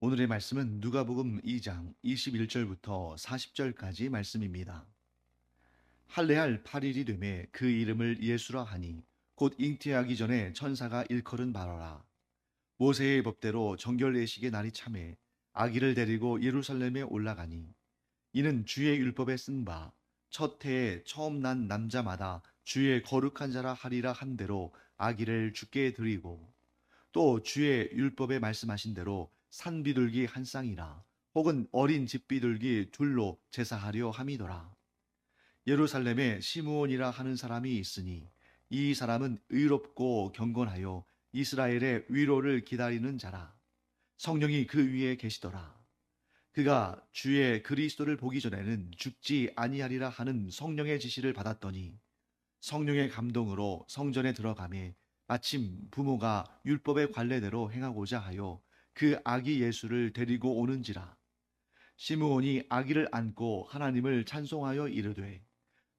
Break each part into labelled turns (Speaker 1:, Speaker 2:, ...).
Speaker 1: 오늘의 말씀은 누가복음 2장 21절부터 40절까지 말씀입니다. 할례할 8일이 되매 그 이름을 예수라 하니 곧 잉태하기 전에 천사가 일컬은 바로라. 모세의 법대로 정결례식의 날이 참에 아기를 데리고 예루살렘에 올라가니 이는 주의 율법에 쓴 바 첫 해에 처음 난 남자마다 주의 거룩한 자라 하리라 한 대로 아기를 주께 드리고 또 주의 율법에 말씀하신 대로 산비둘기 한 쌍이나 혹은 어린 집비둘기 둘로 제사하려 함이더라. 예루살렘에 시므온이라 하는 사람이 있으니 이 사람은 의롭고 경건하여 이스라엘의 위로를 기다리는 자라. 성령이 그 위에 계시더라. 그가 주의 그리스도를 보기 전에는 죽지 아니하리라 하는 성령의 지시를 받았더니 성령의 감동으로 성전에 들어가매 마침 부모가 율법의 관례대로 행하고자 하여 그 아기 예수를 데리고 오는지라. 시므온이 아기를 안고 하나님을 찬송하여 이르되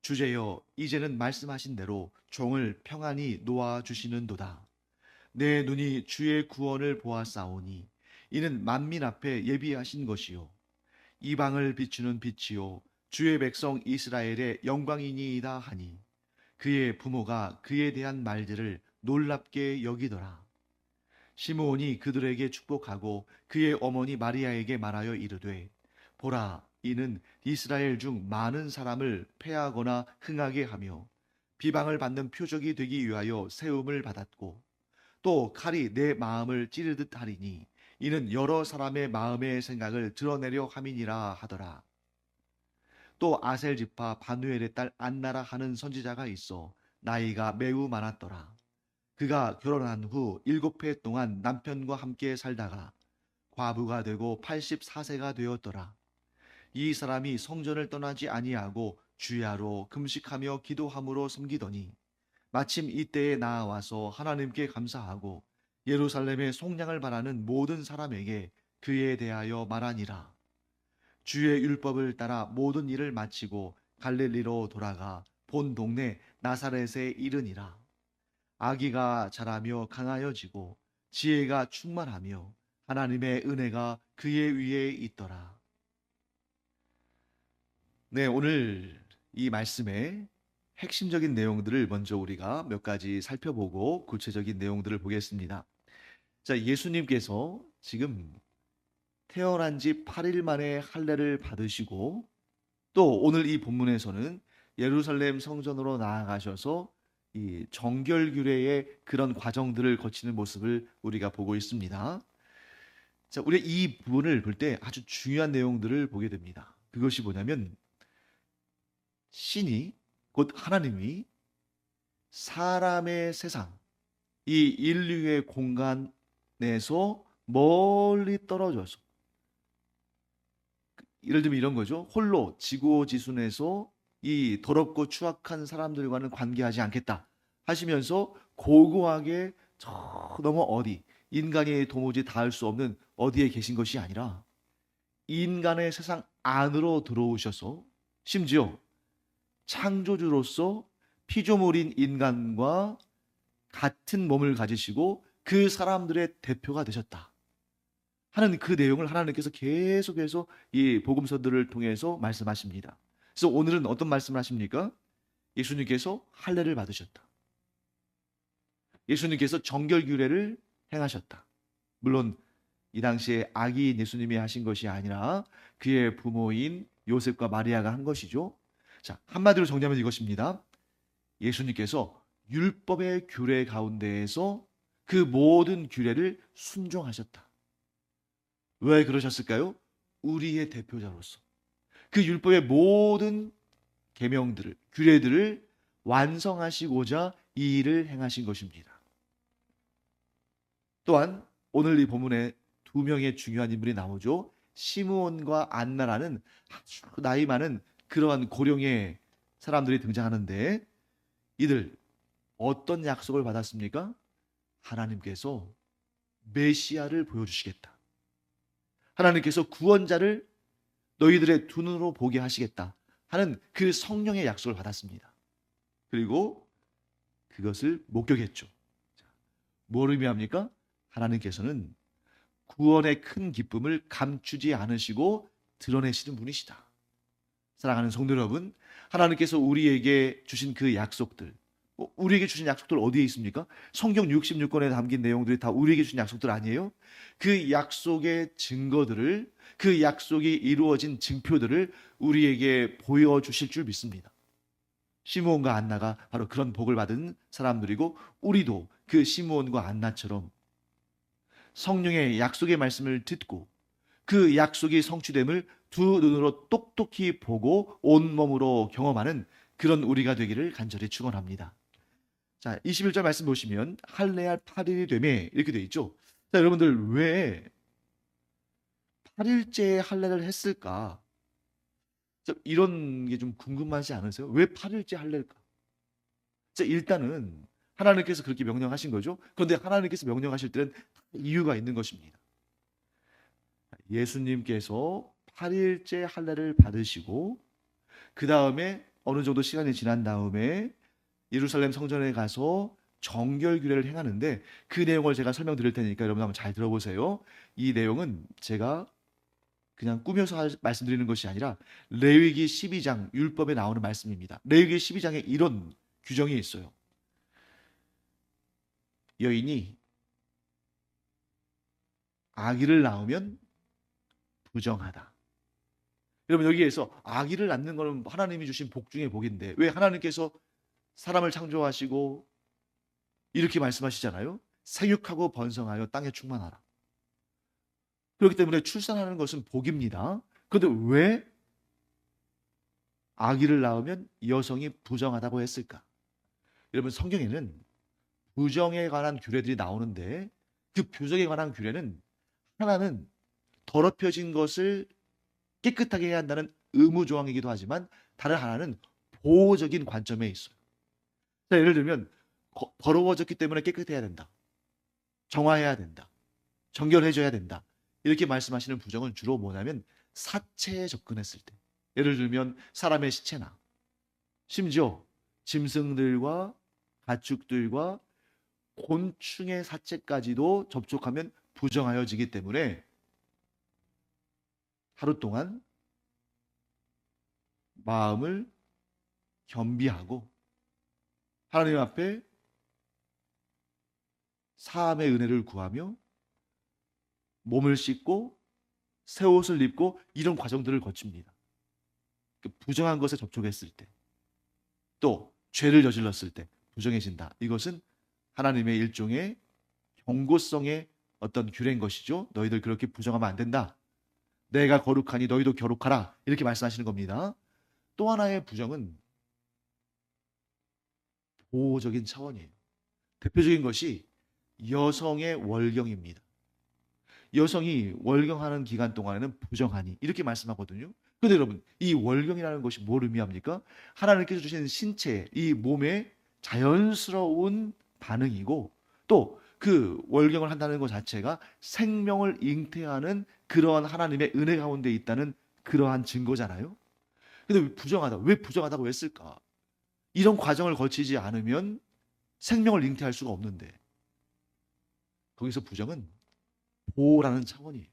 Speaker 1: 주제여 이제는 말씀하신 대로 종을 평안히 놓아 주시는도다. 내 눈이 주의 구원을 보았사오니 이는 만민 앞에 예비하신 것이요 이방을 비추는 빛이요 주의 백성 이스라엘의 영광이니이다 하니 그의 부모가 그에 대한 말들을 놀랍게 여기더라. 시므온이 그들에게 축복하고 그의 어머니 마리아에게 말하여 이르되 보라 이는 이스라엘 중 많은 사람을 패하거나 흥하게 하며 비방을 받는 표적이 되기 위하여 세움을 받았고 또 칼이 내 마음을 찌르듯 하리니 이는 여러 사람의 마음의 생각을 드러내려 함이니라 하더라. 또 아셀 지파 바누엘의 딸 안나라 하는 선지자가 있어 나이가 매우 많았더라. 그가 결혼한 후 7해 동안 남편과 함께 살다가 과부가 되고 84세가 되었더라. 이 사람이 성전을 떠나지 아니하고 주야로 금식하며 기도함으로 섬기더니 마침 이때에 나아와서 하나님께 감사하고 예루살렘의 속량을 바라는 모든 사람에게 그에 대하여 말하니라. 주의 율법을 따라 모든 일을 마치고 갈릴리로 돌아가 본 동네 나사렛에 이르니라. 아기가 자라며 강하여지고 지혜가 충만하며 하나님의 은혜가 그의 위에 있더라. 네, 오늘 이 말씀의 핵심적인 내용들을 먼저 우리가 몇 가지 살펴보고 구체적인 내용들을 보겠습니다. 자, 예수님께서 지금 태어난 지 8일 만에 할례를 받으시고 또 오늘 이 본문에서는 예루살렘 성전으로 나아가셔서 이 정결규례의 그런 과정들을 거치는 모습을 우리가 보고 있습니다. 자, 우리 이 부분을 볼 때 아주 중요한 내용들을 보게 됩니다. 그것이 뭐냐면 신이 곧 하나님이 사람의 세상, 이 인류의 공간에서 멀리 떨어져서 예를 들면 이런 거죠. 홀로 지고지순해서 이 더럽고 추악한 사람들과는 관계하지 않겠다 하시면서 고고하게 저 너머 어디 인간이 도무지 닿을 수 없는 어디에 계신 것이 아니라 인간의 세상 안으로 들어오셔서 심지어 창조주로서 피조물인 인간과 같은 몸을 가지시고 그 사람들의 대표가 되셨다 하는 그 내용을 하나님께서 계속해서 이 복음서들을 통해서 말씀하십니다. 그래서 오늘은 어떤 말씀을 하십니까? 예수님께서 할례를 받으셨다. 예수님께서 정결규례를 행하셨다. 물론 이 당시에 아기인 예수님이 하신 것이 아니라 그의 부모인 요셉과 마리아가 한 것이죠. 자, 한마디로 정리하면 이것입니다. 예수님께서 율법의 규례 가운데에서 그 모든 규례를 순종하셨다. 왜 그러셨을까요? 우리의 대표자로서 그 율법의 모든 계명들을 규례들을 완성하시고자 이 일을 행하신 것입니다. 또한 오늘 이 본문에 두 명의 중요한 인물이 나오죠. 시므온과 안나라는 아주 나이 많은 그러한 고령의 사람들이 등장하는데 이들 어떤 약속을 받았습니까? 하나님께서 메시아를 보여주시겠다. 하나님께서 구원자를 너희들의 두 눈으로 보게 하시겠다 하는 그 성령의 약속을 받았습니다. 그리고 그것을 목격했죠. 뭘 의미합니까? 하나님께서는 구원의 큰 기쁨을 감추지 않으시고 드러내시는 분이시다. 사랑하는 성도 여러분, 하나님께서 우리에게 주신 그 약속들, 우리에게 주신 약속들 어디에 있습니까? 성경 66권에 담긴 내용들이 다 우리에게 주신 약속들 아니에요? 그 약속의 증거들을, 그 약속이 이루어진 증표들을 우리에게 보여주실 줄 믿습니다. 시므온과 안나가 바로 그런 복을 받은 사람들이고, 우리도 그 시므온과 안나처럼 성령의 약속의 말씀을 듣고 그 약속이 성취됨을 두 눈으로 똑똑히 보고 온몸으로 경험하는 그런 우리가 되기를 간절히 축원합니다. 자, 21절 말씀 보시면 할례할 8일이 되매 이렇게 되어 있죠. 자, 여러분들 왜 8일째에 할례를 했을까? 이런 게 좀 궁금하지 않으세요? 왜 8일째 할례일까? 자, 일단은 하나님께서 그렇게 명령하신 거죠. 그런데 하나님께서 명령하실 때는 이유가 있는 것입니다. 예수님께서 8일째 할례를 받으시고 그 다음에 어느 정도 시간이 지난 다음에 예루살렘 성전에 가서 정결 규례를 행하는데, 그 내용을 제가 설명드릴 테니까 여러분 한번 잘 들어보세요. 이 내용은 제가 그냥 꾸며서 말씀드리는 것이 아니라 레위기 12장 율법에 나오는 말씀입니다. 레위기 12장에 이런 규정이 있어요. 여인이 아기를 낳으면 부정하다. 여러분, 여기에서 아기를 낳는 것은 하나님이 주신 복 중의 복인데, 왜 하나님께서 사람을 창조하시고 이렇게 말씀하시잖아요. 생육하고 번성하여 땅에 충만하라. 그렇기 때문에 출산하는 것은 복입니다. 그런데 왜 아기를 낳으면 여성이 부정하다고 했을까? 여러분, 성경에는 부정에 관한 규례들이 나오는데, 그 부정에 관한 규례는 하나는 더럽혀진 것을 깨끗하게 해야 한다는 의무 조항이기도 하지만, 다른 하나는 보호적인 관점에 있어요. 자, 예를 들면 더러워졌기 때문에 깨끗해야 된다, 정화해야 된다, 정결해져야 된다, 이렇게 말씀하시는 부정은 주로 뭐냐면 사체에 접근했을 때, 예를 들면 사람의 시체나 심지어 짐승들과 가축들과 곤충의 사체까지도 접촉하면 부정하여지기 때문에 하루 동안 마음을 겸비하고 하나님 앞에 사함의 은혜를 구하며 몸을 씻고 새 옷을 입고 이런 과정들을 거칩니다. 부정한 것에 접촉했을 때, 또 죄를 저질렀을 때 부정해진다. 이것은 하나님의 일종의 경고성의 어떤 규례인 것이죠. 너희들 그렇게 부정하면 안 된다. 내가 거룩하니 너희도 거룩하라. 이렇게 말씀하시는 겁니다. 또 하나의 부정은 보호적인 차원이에요. 대표적인 것이 여성의 월경입니다. 여성이 월경하는 기간 동안에는 부정하니 이렇게 말씀하거든요. 그런데 여러분, 이 월경이라는 것이 뭘 의미합니까? 하나님께서 주신 신체, 이 몸의 자연스러운 반응이고, 또 그 월경을 한다는 것 자체가 생명을 잉태하는 그러한 하나님의 은혜 가운데 있다는 그러한 증거잖아요. 근데 부정하다, 왜 부정하다고 했을까? 이런 과정을 거치지 않으면 생명을 잉태할 수가 없는데, 거기서 부정은 보호라는 차원이에요.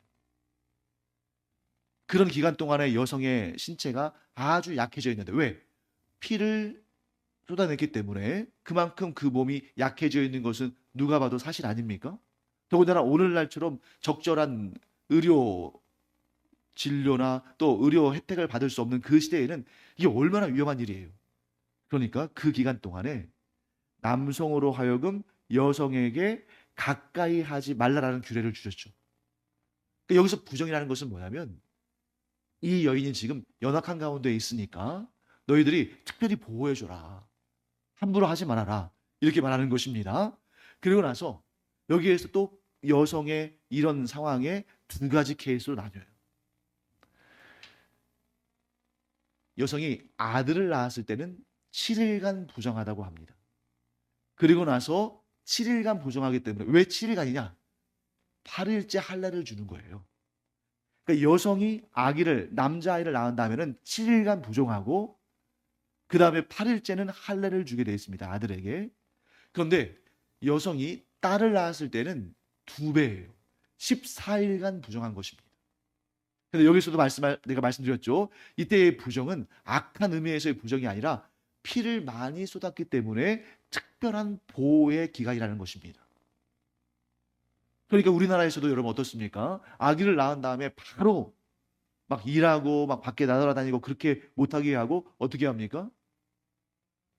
Speaker 1: 그런 기간 동안에 여성의 신체가 아주 약해져 있는데, 왜? 피를 쏟아냈기 때문에 그만큼 그 몸이 약해져 있는 것은 누가 봐도 사실 아닙니까? 더군다나 오늘날처럼 적절한 의료 진료나 또 의료 혜택을 받을 수 없는 그 시대에는 이게 얼마나 위험한 일이에요. 그러니까 그 기간 동안에 남성으로 하여금 여성에게 가까이 하지 말라라는 규례를 주셨죠. 그러니까 여기서 부정이라는 것은 뭐냐면, 이 여인이 지금 연약한 가운데 있으니까 너희들이 특별히 보호해줘라, 함부로 하지 말아라, 이렇게 말하는 것입니다. 그리고 나서 여기에서 또 여성의 이런 상황에 두 가지 케이스로 나뉘어요. 여성이 아들을 낳았을 때는 7일간 부정하다고 합니다. 그리고 나서 7일간 부정하기 때문에, 왜 7일간이냐? 8일째 할례를 주는 거예요. 그러니까 여성이 남자아이를 낳은 다음에는 7일간 부정하고 그 다음에 8일째는 할례를 주게 되어 있습니다. 아들에게. 그런데 여성이 딸을 낳았을 때는 2배예요. 14일간 부정한 것입니다. 근데 여기서도 내가 말씀드렸죠. 이때의 부정은 악한 의미에서의 부정이 아니라 피를 많이 쏟았기 때문에 특별한 보호의 기간이라는 것입니다. 그러니까 우리나라에서도 여러분 어떻습니까? 아기를 낳은 다음에 바로 막 일하고 막 밖에 나돌아다니고 그렇게 못하게 하고 어떻게 합니까?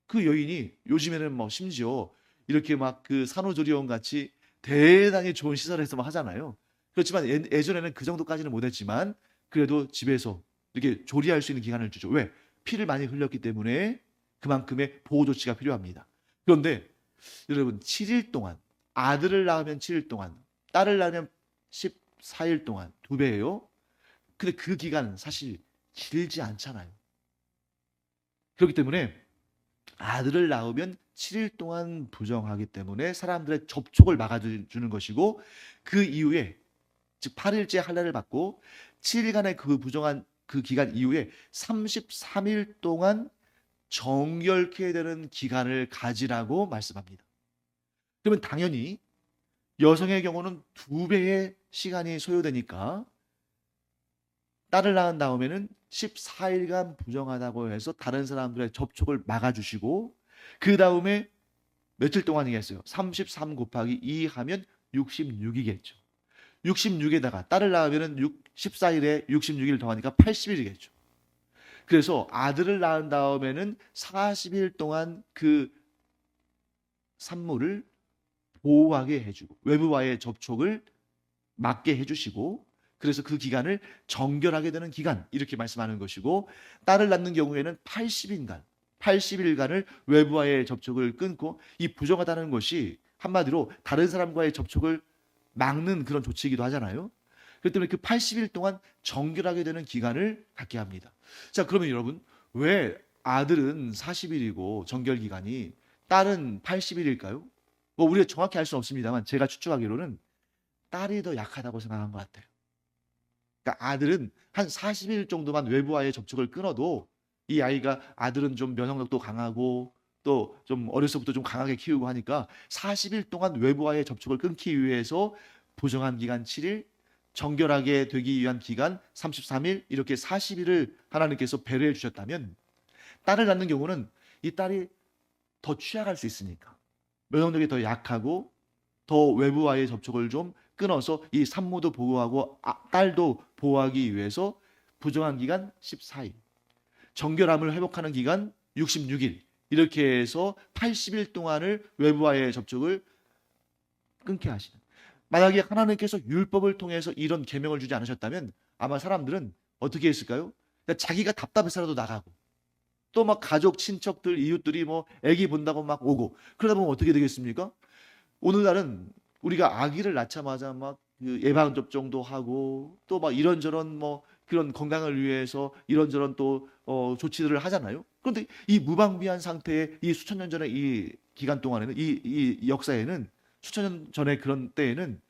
Speaker 1: 그 여인이 요즘에는 뭐 심지어 이렇게 막 그 산후조리원 같이 대단히 좋은 시설에서 막 하잖아요. 그렇지만 예전에는 그 정도까지는 못했지만 그래도 집에서 이렇게 조리할 수 있는 기간을 주죠. 왜? 피를 많이 흘렸기 때문에 그만큼의 보호 조치가 필요합니다. 그런데 여러분 7일 동안 아들을 낳으면 7일 동안 딸을 낳으면 14일 동안 2배예요. 근데 그 기간은 사실 길지 않잖아요. 그렇기 때문에 아들을 낳으면 7일 동안 부정하기 때문에 사람들의 접촉을 막아주는 것이고 그 이후에 즉 8일째 할례를 받고 7일간의 그 부정한 그 기간 이후에 33일 동안 정결케 되는 기간을 가지라고 말씀합니다. 그러면 당연히 여성의 경우는 2배의 시간이 소요되니까 딸을 낳은 다음에는 14일간 부정하다고 해서 다른 사람들의 접촉을 막아주시고 그 다음에 며칠 동안이겠어요? 33 곱하기 2 하면 66이겠죠. 66에다가 딸을 낳으면 14일에 66일 더하니까 80일이겠죠. 그래서 아들을 낳은 다음에는 40일 동안 그 산모를 보호하게 해주고 외부와의 접촉을 막게 해주시고 그래서 그 기간을 정결하게 되는 기간 이렇게 말씀하는 것이고 딸을 낳는 경우에는 80일간을 외부와의 접촉을 끊고 이 부정하다는 것이 한마디로 다른 사람과의 접촉을 막는 그런 조치이기도 하잖아요. 그렇기 때문에 그 80일 동안 정결하게 되는 기간을 갖게 합니다. 자, 그러면 여러분 왜 아들은 40일이고 정결 기간이 딸은 80일일까요? 뭐 우리가 정확히 알 수는 없습니다만 제가 추측하기로는 딸이 더 약하다고 생각한 것 같아요. 그러니까 아들은 한 40일 정도만 외부와의 접촉을 끊어도 이 아이가 아들은 좀 면역력도 강하고 또 좀 어렸을 때부터 좀 강하게 키우고 하니까 40일 동안 외부와의 접촉을 끊기 위해서 부정한 기간 7일, 정결하게 되기 위한 기간 33일 이렇게 40일을 하나님께서 배려해 주셨다면 딸을 낳는 경우는 이 딸이 더 취약할 수 있으니까 면역력이 더 약하고 더 외부와의 접촉을 좀 끊어서 이 산모도 보호하고 딸도 보호하기 위해서 부정한 기간 14일, 정결함을 회복하는 기간 66일 이렇게 해서 80일 동안을 외부와의 접촉을 끊게 하시는. 만약에 하나님께서 율법을 통해서 이런 계명을 주지 않으셨다면 아마 사람들은 어떻게 했을까요? 자기가 답답해서라도 나가고 또 막 가족, 친척들, 이웃들이 뭐 아기 본다고 막 오고 그러다 보면 어떻게 되겠습니까? 오늘날은 우리가 아기를 낳자마자 막 그 예방 접종도 하고 또 막 이런저런 뭐 그런 건강을 위해서 이런저런 또 조치들을 하잖아요. 그런데 이 무방비한 상태의 이 수천 년 전의 이 기간 동안에는 이 역사에는 수천 년 전의 그런 때에는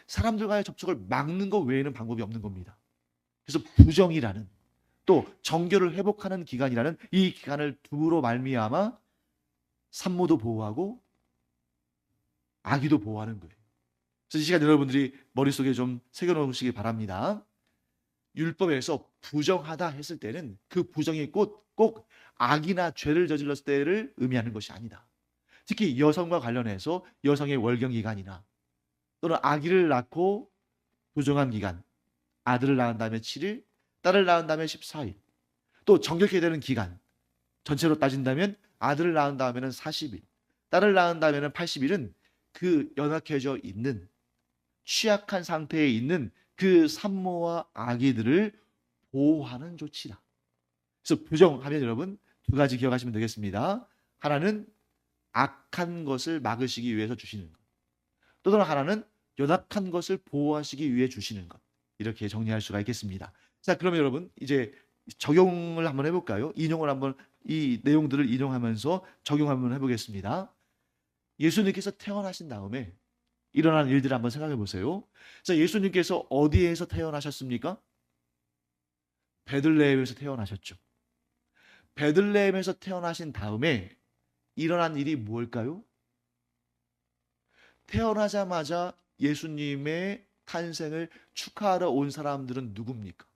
Speaker 1: 사람들과의 접촉을 막는 것 외에는 방법이 없는 겁니다. 그래서 부정이라는 또 정결을 회복하는 기간이라는 이 기간을 둠으로 말미암아 산모도 보호하고 아기도 보호하는 거예요. 그래서 이 시간 여러분들이 머릿속에 좀 새겨놓으시기 바랍니다. 율법에서 부정하다 했을 때는 그 부정이 꼭 악이나 죄를 저질렀을 때를 의미하는 것이 아니다. 특히 여성과 관련해서 여성의 월경 기간이나 또는 아기를 낳고 부정한 기간, 아들을 낳은 다음에 7일, 딸을 낳은 다음에 14일, 또 정결케 되는 기간, 전체로 따진다면 아들을 낳은 다음에는 40일, 딸을 낳은 다음에는 80일은 그 연약해져 있는 취약한 상태에 있는 그 산모와 아기들을 보호하는 조치다. 그래서 부정하면 여러분 2가지 기억하시면 되겠습니다. 하나는 악한 것을 막으시기 위해서 주시는 것. 또 다른 하나는 연약한 것을 보호하시기 위해 주시는 것. 이렇게 정리할 수가 있겠습니다. 자, 그러면 여러분 이제 적용을 한번 해볼까요? 인용을 한번 이 내용들을 인용하면서 적용 한번 해보겠습니다. 예수님께서 태어나신 다음에 일어난 일들을 한번 생각해 보세요. 자, 예수님께서 어디에서 태어나셨습니까? 베들레헴에서 태어나셨죠. 베들레헴에서 태어나신 다음에 일어난 일이 무엇일까요? 태어나자마자 예수님의 탄생을 축하하러 온 사람들은 누굽니까?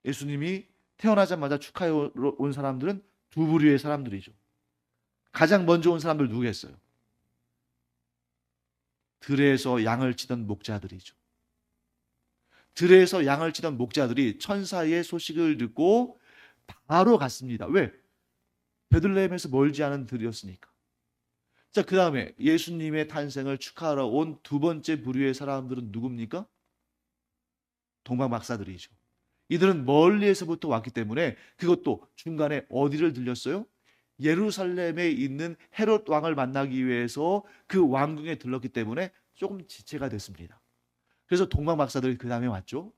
Speaker 1: 예수님이 태어나자마자 축하하러 온 사람들은 두 부류의 사람들이죠. 가장 먼저 온 사람들 누구겠어요? 들에서 양을 치던 목자들이죠. 들에서 양을 치던 목자들이 천사의 소식을 듣고 바로 갔습니다. 왜? 베들레헴에서 멀지 않은 들이었으니까. 자, 그 다음에 예수님의 탄생을 축하하러 온 두 번째 부류의 사람들은 누굽니까? 동방박사들이죠. 이들은 멀리에서부터 왔기 때문에 그것도 중간에 어디를 들렸어요? 예루살렘에 있는 헤롯 왕을 만나기 위해서 그 왕궁에 들렀기 때문에 조금 지체가 됐습니다. 그래서 동방박사들이 그 다음에 왔죠.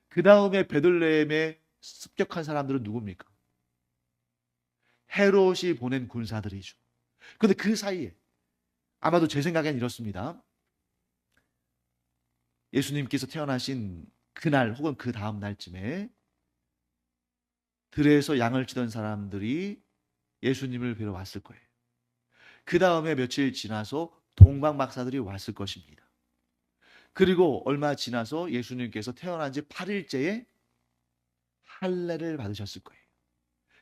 Speaker 1: 그 다음에 베들레헴에 습격한 사람들은 누굽니까? 헤롯이 보낸 군사들이죠. 그런데 그 사이에 아마도 제 생각엔 이렇습니다. 예수님께서 태어나신 그날 혹은 그 다음 날쯤에 들에서 양을 치던 사람들이 예수님을 뵈러 왔을 거예요. 그 다음에 며칠 지나서 동방박사들이 왔을 것입니다. 그리고 얼마 지나서 예수님께서 태어난 지 8일째에 할례를 받으셨을 거예요.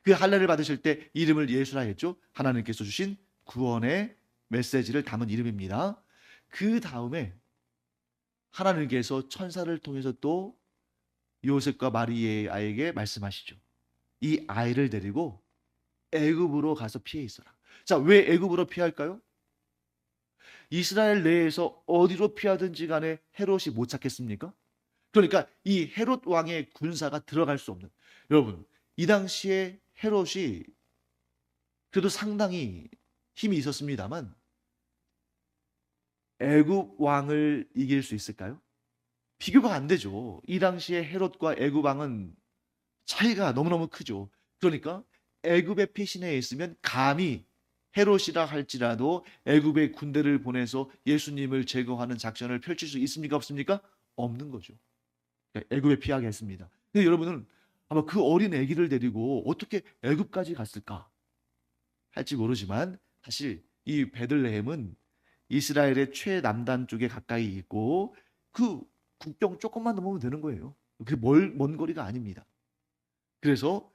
Speaker 1: 그 할례를 받으실 때 이름을 예수라 했죠. 하나님께서 주신 구원의 메시지를 담은 이름입니다. 그 다음에 하나님께서 천사를 통해서 또 요셉과 마리아에게 말씀하시죠. 이 아이를 데리고 애굽으로 가서 피해 있어라. 자, 왜 애굽으로 피할까요? 이스라엘 내에서 어디로 피하든지 간에 헤롯이 못 찾겠습니까? 그러니까 이 헤롯 왕의 군사가 들어갈 수 없는. 여러분, 이 당시에 헤롯이 그래도 상당히 힘이 있었습니다만 애굽 왕을 이길 수 있을까요? 비교가 안 되죠. 이 당시에 헤롯과 애굽 왕은 차이가 너무너무 크죠. 그러니까 애굽의 피신해 있으면 감히 헤롯이라 할지라도 애굽의 군대를 보내서 예수님을 제거하는 작전을 펼칠 수 있습니까? 없습니까? 없는 거죠. 애굽에 피하게 했습니다. 근데 여러분은 아마 그 어린 아기를 데리고 어떻게 애굽까지 갔을까 할지 모르지만 사실 이 베들레헴은 이스라엘의 최남단 쪽에 가까이 있고 그 국경 조금만 넘으면 되는 거예요. 그게 먼 거리가 아닙니다. 그래서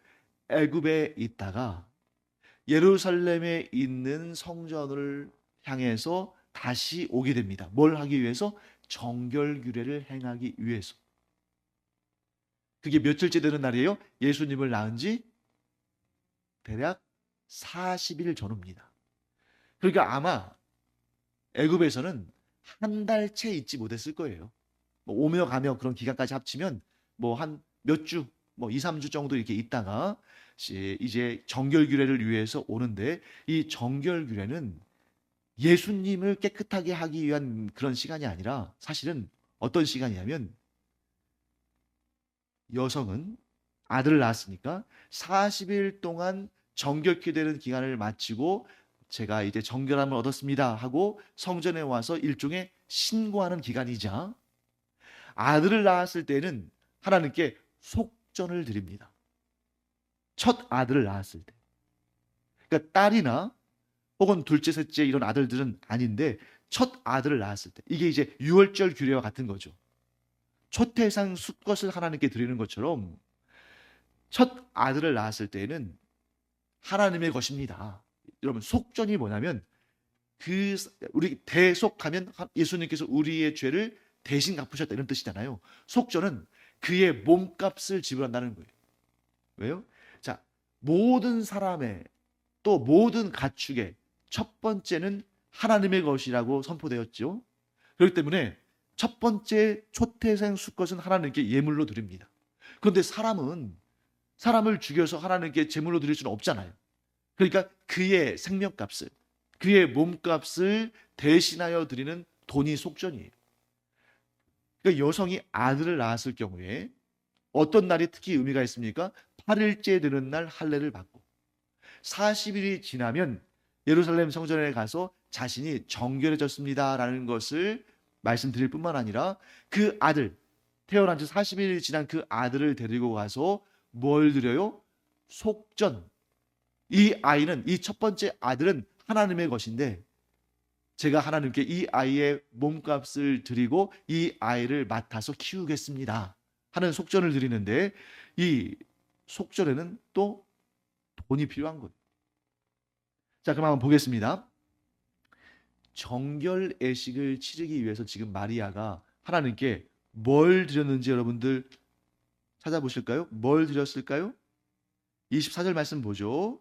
Speaker 1: 애굽에 있다가 예루살렘에 있는 성전을 향해서 다시 오게 됩니다. 뭘 하기 위해서? 정결규례를 행하기 위해서. 그게 며칠째 되는 날이에요? 예수님을 낳은 지 대략 40일 전후입니다. 그러니까 아마 애굽에서는 한 달 채 있지 못했을 거예요. 뭐 오며 가며 그런 기간까지 합치면 뭐 한 몇 주, 뭐 2, 3주 정도 이렇게 있다가 이제 정결규례를 위해서 오는데 이 정결규례는 예수님을 깨끗하게 하기 위한 그런 시간이 아니라 사실은 어떤 시간이냐면 여성은 아들을 낳았으니까 40일 동안 정결케 되는 기간을 마치고 제가 이제 정결함을 얻었습니다 하고 성전에 와서 일종의 신고하는 기간이자 아들을 낳았을 때는 하나님께 속전을 드립니다. 첫 아들을 낳았을 때. 그러니까 딸이나 혹은 둘째, 셋째 이런 아들들은 아닌데 첫 아들을 낳았을 때. 이게 이제 유월절 규례와 같은 거죠. 초태상 숫것을 하나님께 드리는 것처럼 첫 아들을 낳았을 때에는 하나님의 것입니다. 여러분 속전이 뭐냐면 우리 대속하면 예수님께서 우리의 죄를 대신 갚으셨다 이런 뜻이잖아요. 속전은 그의 몸값을 지불한다는 거예요. 왜요? 자, 모든 사람의 또 모든 가축의 첫 번째는 하나님의 것이라고 선포되었죠. 그렇기 때문에 첫 번째 초태생 수컷은 하나님께 예물로 드립니다. 그런데 사람을 죽여서 하나님께 제물로 드릴 수는 없잖아요. 그러니까 그의 생명값을, 그의 몸값을 대신하여 드리는 돈이 속전이에요. 그러니까 여성이 아들을 낳았을 경우에 어떤 날이 특히 의미가 있습니까? 8일째 되는 날 할례를 받고 40일이 지나면 예루살렘 성전에 가서 자신이 정결해졌습니다라는 것을 말씀드릴 뿐만 아니라 그 아들, 태어난 지 40일이 지난 그 아들을 데리고 가서 뭘 드려요? 속전. 이 아이는, 이 첫 번째 아들은 하나님의 것인데 제가 하나님께 이 아이의 몸값을 드리고 이 아이를 맡아서 키우겠습니다 하는 속전을 드리는데, 이 속전에는 또 돈이 필요한 거예요. 자, 그럼 한번 보겠습니다. 정결예식을 치르기 위해서 지금 마리아가 하나님께 뭘 드렸는지 여러분들 찾아보실까요? 뭘 드렸을까요? 24절 말씀 보죠.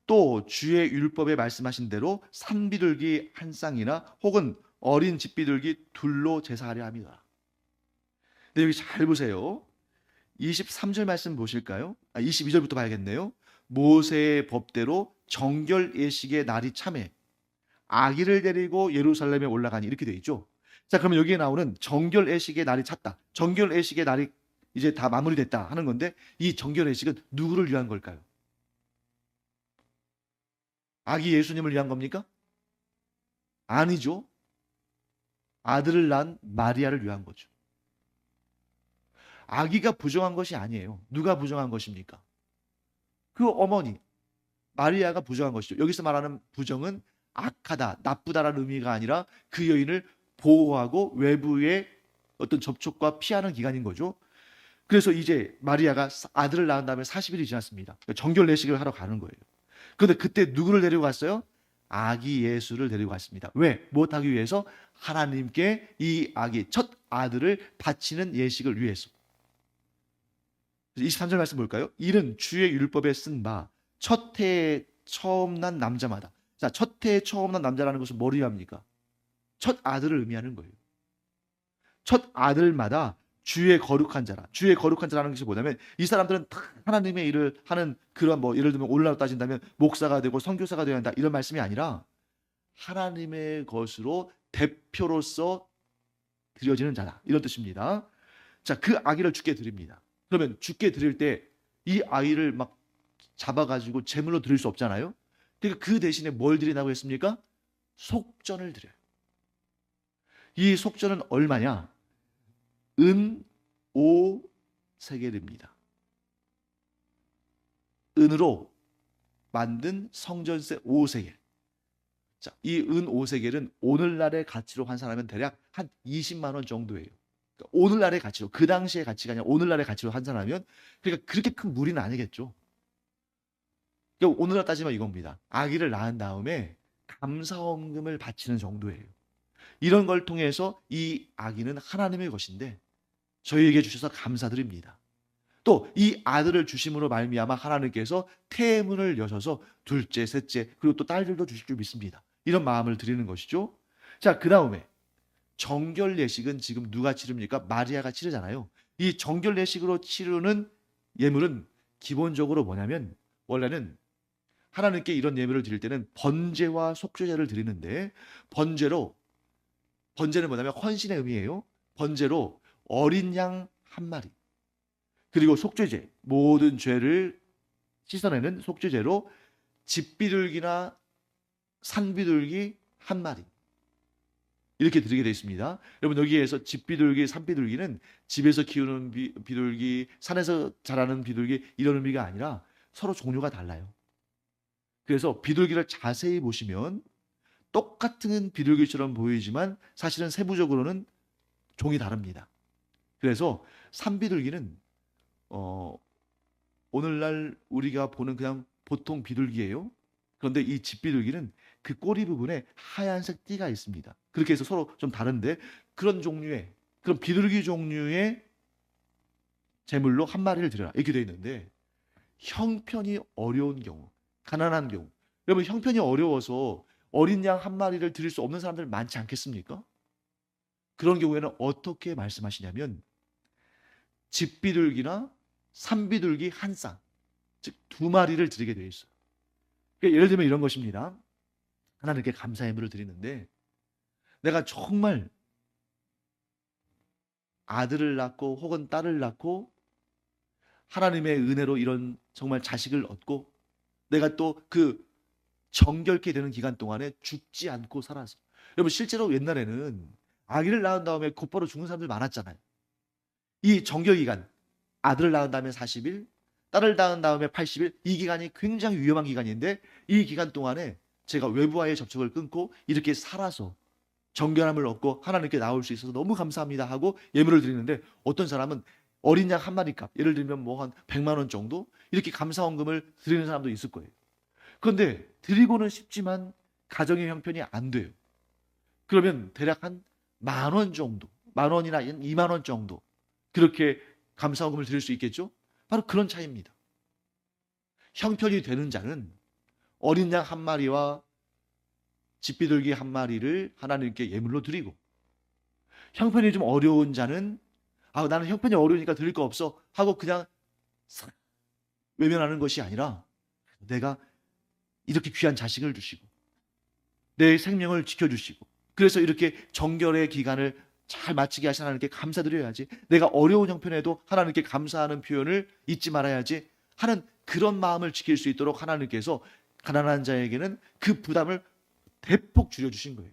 Speaker 1: 또 주의 율법에 말씀하신 대로 산비둘기 한 쌍이나 혹은 어린 집비둘기 둘로 제사하려 합니다. 근데 여기 잘 보세요. 23절 말씀 보실까요? 22절부터 봐야겠네요. 모세의 법대로 정결 예식의 날이 참해 아기를 데리고 예루살렘에 올라가니, 이렇게 되어 있죠. 자, 그러면 여기에 나오는 정결 예식의 날이 찼다, 정결 예식의 날이 이제 다 마무리됐다 하는 건데, 이 정결 예식은 누구를 위한 걸까요? 아기 예수님을 위한 겁니까? 아니죠. 아들을 낳은 마리아를 위한 거죠. 아기가 부정한 것이 아니에요. 누가 부정한 것입니까? 그 어머니 마리아가 부정한 것이죠. 여기서 말하는 부정은 악하다, 나쁘다라는 의미가 아니라 그 여인을 보호하고 외부의 어떤 접촉과 피하는 기간인 거죠. 그래서 이제 마리아가 아들을 낳은 다음에 40일이 지났습니다. 정결 내식을 하러 가는 거예요. 그런데 그때 누구를 데리고 갔어요? 아기 예수를 데리고 갔습니다. 왜? 무엇하기 위해서? 하나님께 이 아기 첫 아들을 바치는 예식을 위해서. 23절 말씀 볼까요? 이는 주의 율법에 쓴 바 첫 해에 처음 난 남자마다. 자, 첫 해에 처음 난 남자라는 것은 뭘 의미합니까? 첫 아들을 의미하는 거예요. 첫 아들마다 주의 거룩한 자라. 주의 거룩한 자라는 것이 뭐냐면, 이 사람들은 다 하나님의 일을 하는 그런, 뭐 예를 들면 오늘날로 따진다면 목사가 되고 선교사가 되어야 한다 이런 말씀이 아니라, 하나님의 것으로 대표로서 드려지는 자다, 이런 뜻입니다. 자, 그 아기를 주께 드립니다. 그러면 주께 드릴 때 이 아이를 막 잡아가지고 제물로 드릴 수 없잖아요. 그러니까 그 대신에 뭘 드리라고 했습니까? 속전을 드려요. 이 속전은 얼마냐? 은 5세겔입니다. 은으로 만든 성전세 5세겔. 자, 이 은 5세겔은 오늘날의 가치로 환산하면 대략 한 20만 원 정도예요. 그러니까 오늘날의 가치로, 그 당시의 가치가 아니라 오늘날의 가치로 환산하면, 그러니까 그렇게 큰 무리는 아니겠죠. 그러니까 오늘날 따지면 이겁니다. 아기를 낳은 다음에 감사원금을 바치는 정도예요. 이런 걸 통해서 이 아기는 하나님의 것인데 저희에게 주셔서 감사드립니다. 또 이 아들을 주심으로 말미암아 하나님께서 태문을 여셔서 둘째, 셋째, 그리고 또 딸들도 주실 줄 믿습니다. 이런 마음을 드리는 것이죠. 자, 그 다음에 정결 예식은 지금 누가 치릅니까? 마리아가 치르잖아요. 이 정결 예식으로 치르는 예물은 기본적으로 뭐냐면, 원래는 하나님께 이런 예물을 드릴 때는 번제와 속죄제를 드리는데, 번제는 뭐냐면 헌신의 의미예요. 번제로 어린 양 한 마리, 그리고 속죄제, 모든 죄를 씻어내는 속죄제로 집비둘기나 산비둘기 한 마리, 이렇게 드리게 되어 있습니다. 여러분, 여기에서 집비둘기, 산비둘기는 집에서 키우는 비둘기, 산에서 자라는 비둘기, 이런 의미가 아니라 서로 종류가 달라요. 그래서 비둘기를 자세히 보시면 똑같은 비둘기처럼 보이지만 사실은 세부적으로는 종이 다릅니다. 그래서 산비둘기는 오늘날 우리가 보는 그냥 보통 비둘기예요. 그런데 이 집비둘기는 그 꼬리 부분에 하얀색 띠가 있습니다. 그렇게 해서 서로 좀 다른데, 그런 비둘기 종류의 제물로 한 마리를 드려라, 이렇게 되어 있는데, 형편이 어려운 경우, 가난한 경우, 여러분 형편이 어려워서 어린 양 한 마리를 드릴 수 없는 사람들 많지 않겠습니까? 그런 경우에는 어떻게 말씀하시냐면, 집비둘기나 산비둘기 한 쌍, 즉 두 마리를 드리게 되어 있어요. 그러니까 예를 들면 이런 것입니다. 하나님께 감사 예물을 드리는데, 내가 정말 아들을 낳고 혹은 딸을 낳고 하나님의 은혜로 이런 정말 자식을 얻고, 내가 또 그 정결케 되는 기간 동안에 죽지 않고 살아서, 여러분 실제로 옛날에는 아기를 낳은 다음에 곧바로 죽는 사람들 많았잖아요. 이 정결 기간, 아들을 낳은 다음에 40일, 딸을 낳은 다음에 80일, 이 기간이 굉장히 위험한 기간인데, 이 기간 동안에 제가 외부와의 접촉을 끊고 이렇게 살아서 정결함을 얻고 하나님께 나올 수 있어서 너무 감사합니다 하고 예물을 드리는데, 어떤 사람은 어린 양 한 마리 값, 예를 들면 뭐 한 100만 원 정도 이렇게 감사원금을 드리는 사람도 있을 거예요. 그런데 드리고는 싶지만 가정의 형편이 안 돼요. 그러면 대략 한 10,000원 정도, 10,000원이나 20,000원 정도 그렇게 감사원금을 드릴 수 있겠죠? 바로 그런 차이입니다. 형편이 되는 자는 어린 양 한 마리와 집비둘기 한 마리를 하나님께 예물로 드리고, 형편이 좀 어려운 자는 나는 형편이 어려우니까 드릴 거 없어 하고 그냥 싹 외면하는 것이 아니라, 내가 이렇게 귀한 자식을 주시고 내 생명을 지켜주시고 그래서 이렇게 정결의 기간을 잘 마치게 하신 하나님께 감사드려야지, 내가 어려운 형편에도 하나님께 감사하는 표현을 잊지 말아야지 하는 그런 마음을 지킬 수 있도록 하나님께서 가난한 자에게는 그 부담을 대폭 줄여주신 거예요.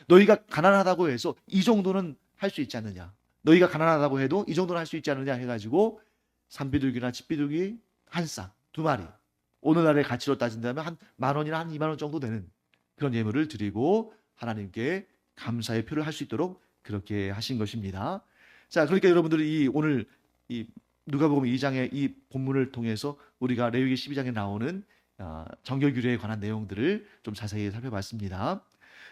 Speaker 1: 너희가 가난하다고 해서 이 정도는 할 수 있지 않느냐, 너희가 가난하다고 해도 이 정도는 할 수 있지 않느냐 해가지고 산비둘기나 집비둘기 한 쌍, 두 마리, 오늘날의 가치로 따진다면 한 10,000원이나 한 20,000원 정도 되는 그런 예물을 드리고 하나님께 감사의 표를 할 수 있도록 그렇게 하신 것입니다. 자, 그러니까 여러분들이 오늘 이 누가복음 2장의 이 본문을 통해서 우리가 레위기 12장에 나오는 정결규례에 관한 내용들을 좀 자세히 살펴봤습니다.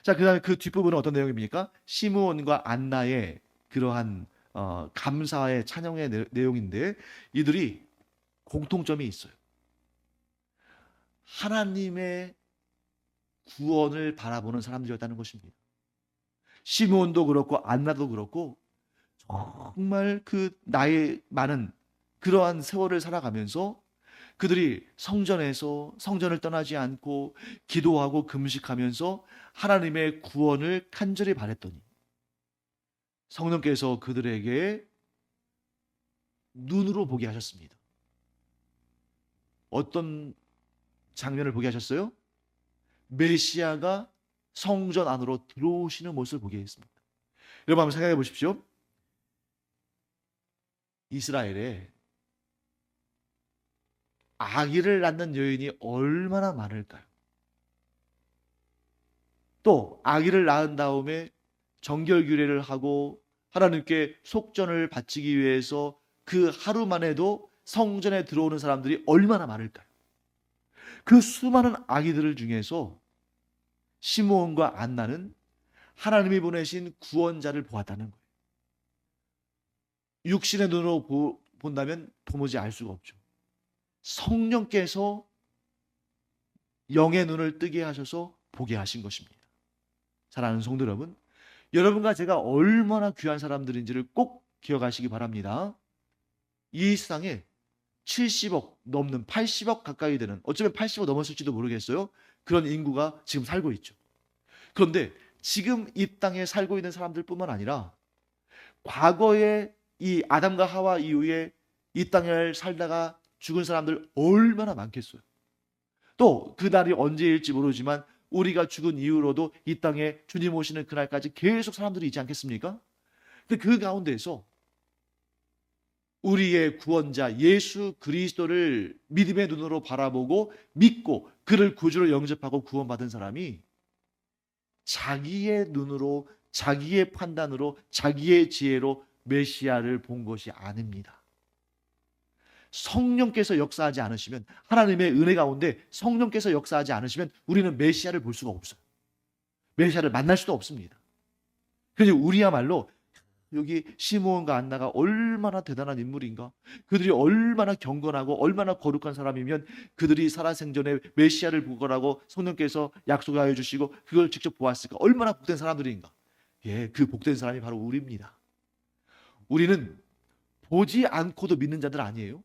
Speaker 1: 자, 그다음에 그 뒷부분은 어떤 내용입니까? 시므온과 안나의 그러한 감사의 찬양의 내용인데, 이들이 공통점이 있어요. 하나님의 구원을 바라보는 사람들이었다는 것입니다. 시므온도 그렇고 안나도 그렇고 정말 그 나이 많은 그러한 세월을 살아가면서 그들이 성전을 떠나지 않고 기도하고 금식하면서 하나님의 구원을 간절히 바랬더니 성령께서 그들에게 눈으로 보게 하셨습니다. 어떤 장면을 보게 하셨어요? 메시아가 성전 안으로 들어오시는 모습을 보게 했습니다. 여러분 한번 생각해 보십시오. 이스라엘에 아기를 낳는 여인이 얼마나 많을까요? 또 아기를 낳은 다음에 정결규례를 하고 하나님께 속전을 바치기 위해서 그 하루만 해도 성전에 들어오는 사람들이 얼마나 많을까요? 그 수많은 아기들 중에서 시므온과 안나는 하나님이 보내신 구원자를 보았다는 거예요. 육신의 눈으로 본다면 도무지 알 수가 없죠. 성령께서 영의 눈을 뜨게 하셔서 보게 하신 것입니다. 사랑하는 성도 여러분, 여러분과 제가 얼마나 귀한 사람들인지를 꼭 기억하시기 바랍니다. 이 세상에 70억 넘는 80억 가까이 되는, 어쩌면 80억 넘었을지도 모르겠어요. 그런 인구가 지금 살고 있죠. 그런데 지금 이 땅에 살고 있는 사람들뿐만 아니라 과거에 이 아담과 하와 이후에 이 땅을 살다가 죽은 사람들 얼마나 많겠어요. 또 그날이 언제일지 모르지만 우리가 죽은 이후로도 이 땅에 주님 오시는 그날까지 계속 사람들이 있지 않겠습니까? 근데 그 가운데서 우리의 구원자 예수 그리스도를 믿음의 눈으로 바라보고 믿고 그를 구주로 영접하고 구원받은 사람이 자기의 눈으로, 자기의 판단으로, 자기의 지혜로 메시아를 본 것이 아닙니다. 성령께서 역사하지 않으시면, 하나님의 은혜 가운데 성령께서 역사하지 않으시면 우리는 메시아를 볼 수가 없어요. 메시아를 만날 수도 없습니다. 그래서 우리야말로 여기 시므온과 안나가 얼마나 대단한 인물인가, 그들이 얼마나 경건하고 얼마나 거룩한 사람이면 그들이 살아생전에 메시아를 보거라고 성령께서 약속하여 주시고 그걸 직접 보았을까, 얼마나 복된 사람들인가. 예, 그 복된 사람이 바로 우리입니다. 우리는 보지 않고도 믿는 자들 아니에요?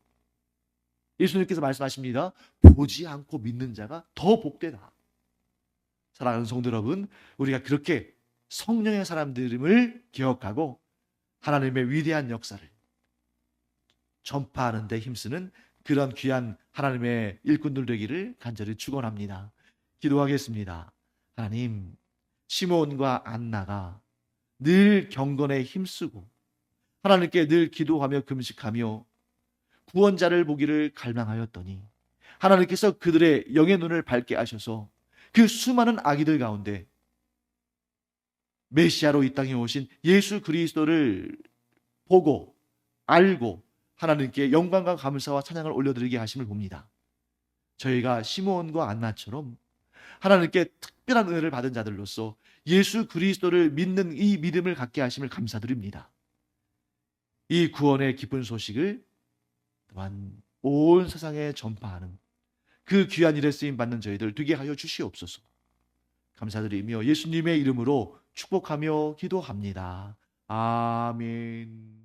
Speaker 1: 예수님께서 말씀하십니다. 보지 않고 믿는 자가 더 복되다. 사랑하는 성도 여러분, 우리가 그렇게 성령의 사람들임을 기억하고 하나님의 위대한 역사를 전파하는 데 힘쓰는 그런 귀한 하나님의 일꾼들 되기를 간절히 축원합니다. 기도하겠습니다. 하나님, 시므온과 안나가 늘 경건에 힘쓰고 하나님께 늘 기도하며 금식하며 구원자를 보기를 갈망하였더니 하나님께서 그들의 영의 눈을 밝게 하셔서 그 수많은 아기들 가운데 메시아로 이 땅에 오신 예수 그리스도를 보고 알고 하나님께 영광과 감사와 찬양을 올려드리게 하심을 봅니다. 저희가 시므온과 안나처럼 하나님께 특별한 은혜를 받은 자들로서 예수 그리스도를 믿는 이 믿음을 갖게 하심을 감사드립니다. 이 구원의 기쁜 소식을 또한 온 세상에 전파하는 그 귀한 일에 쓰임 받는 저희들 되게 하여 주시옵소서. 감사드리며 예수님의 이름으로 축복하며 기도합니다. 아멘.